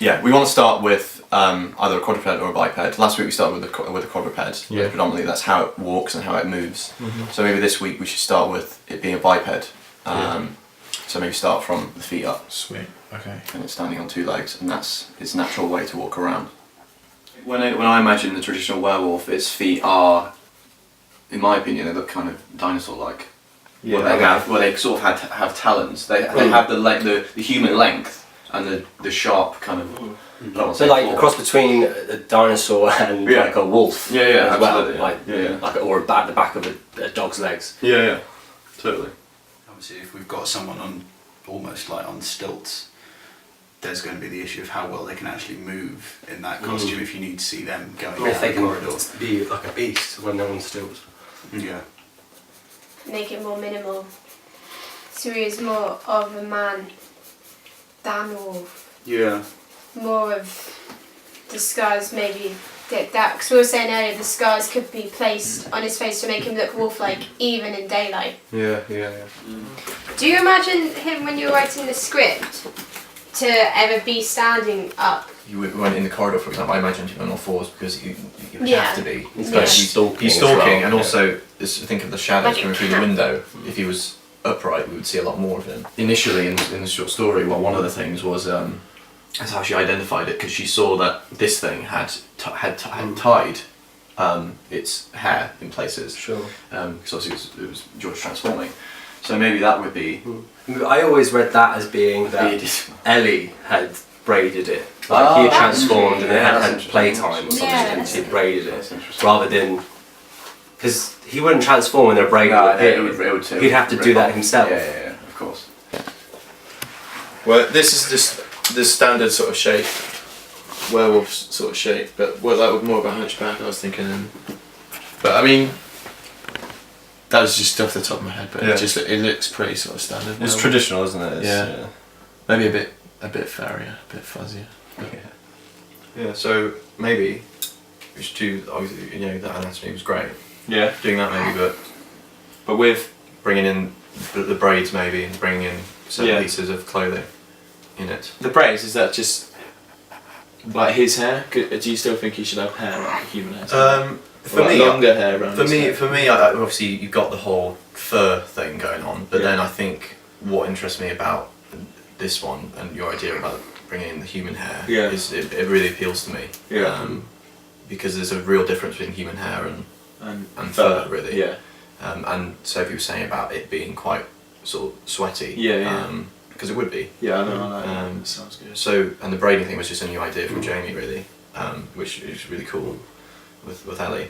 Yeah, we want to start with either a quadruped or a biped. Last week we started with a quadruped. Yeah. Predominantly that's how it walks and how it moves. So maybe this week we should start with it being a biped. So maybe start from the feet up. Sweet. Okay. And it's standing on two legs, and that's its natural way to walk around. When I imagine the traditional werewolf, its feet are, in my opinion, they look kind of dinosaur-like. Yeah. Where they sort of have talons. They have the human length and the sharp kind of. So like a cross between a dinosaur and like a wolf. Yeah, as absolutely. well. Like or the back of a dog's legs. Yeah, totally. Obviously, if we've got someone on almost like on stilts, there's going to be the issue of how well they can actually move in that costume. If you need to see them going down If they the can corridor, be like a beast when they're on stilts. yeah. Make it more minimal. So he is more of a man than a wolf. Yeah. More of the scars maybe did that, because we were saying earlier the scars could be placed on his face to make him look wolf-like even in daylight. Yeah. Do you imagine him when you were writing the script to ever be standing up? You went in the corridor, for example. I imagined him on all fours because he would Yeah. have to be. He's Yeah. stalking. He's as well. stalking, and also think of the shadows Like a coming through the cat. window. If he was upright, we would see a lot more of him. Initially, in the short story, one of the things was that's how she identified it, because she saw that this thing had tied its hair in places. Sure. Because obviously it was George transforming. So maybe that would be. I always read that as being that Bearded. Ellie had braided it. Like he had transformed and they Yeah, had that's playtime or something Yeah. and she braided That's it. interesting. Rather than. Because he wouldn't transform in a braided beard. He'd have to do that himself. Yeah, of course. Well, this is just the standard sort of shape, werewolf sort of shape, but that was more of a hunchback I was thinking. But I mean, that was just off the top of my head, but it looks pretty sort of standard. It's werewolf. traditional, isn't it? Yeah. Maybe a bit furrier, a bit fuzzier. Yeah, so maybe we should do, obviously, that anatomy was great. Yeah. Doing that maybe, but with bringing in the braids maybe, and bringing in certain pieces of clothing in it. The braids, is that just like his hair? Do you still think he should have hair like a human hair? For like me, longer hair around his head? For me, obviously you've got the whole fur thing going on, but then I think what interests me about this one and your idea about bringing in the human hair is it really appeals to me. Because there's a real difference between human hair and fur, really. Yeah. And Sophie was saying about it being quite sort of sweaty. Because it would be. Yeah, I know. That sounds good. So, and the braiding thing was just a new idea from Jamie, really, which is really cool with Ellie.